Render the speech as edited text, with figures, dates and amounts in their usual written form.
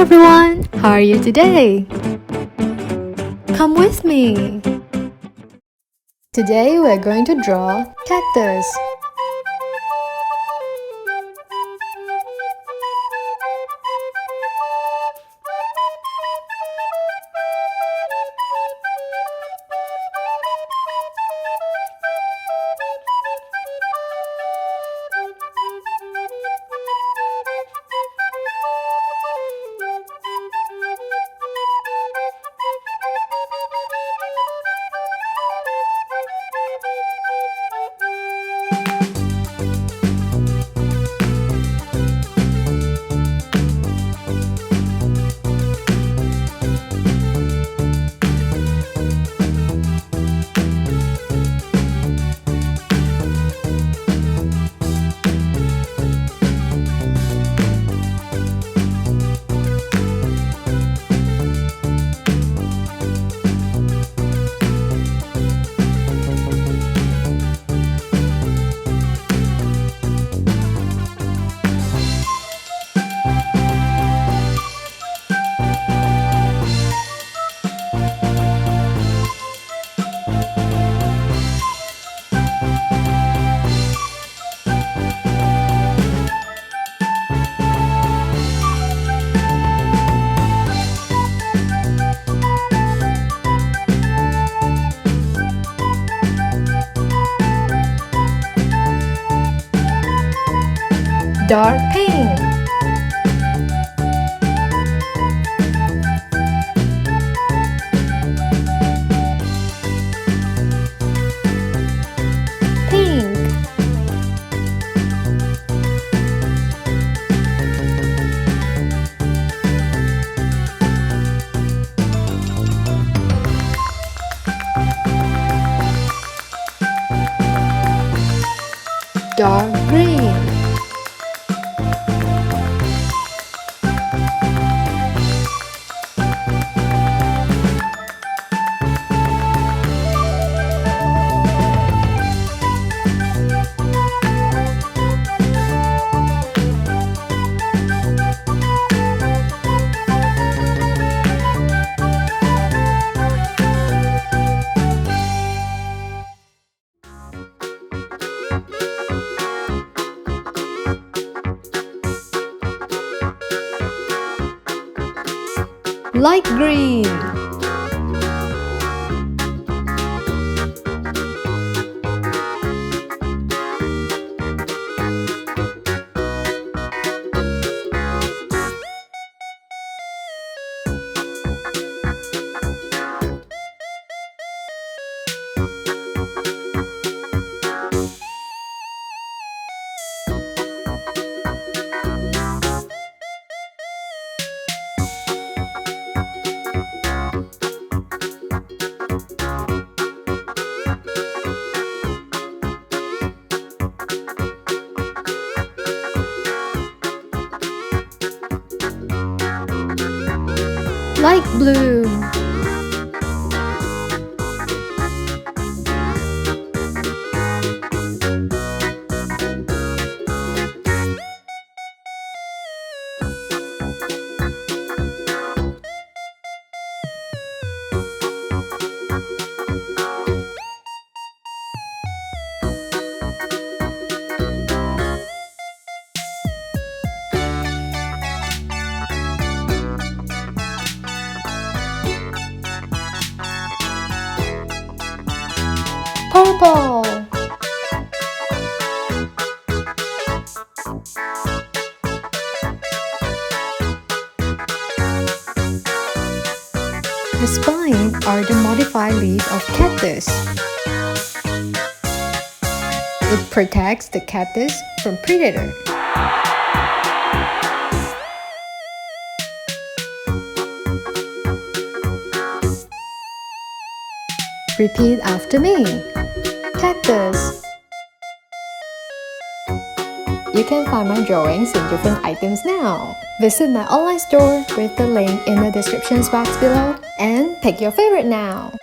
everyone! How are you today? Come with me! Today we're going to draw cactus. Dark pink. Pink. Dark green. Light green. Light blue. Purple. The spines are the modified leaf of cactus. It protects the cactus from predators. Repeat after me. Cactus. You can find my drawings in different items now. Visit my online store with the link in the description box below and pick your favorite now.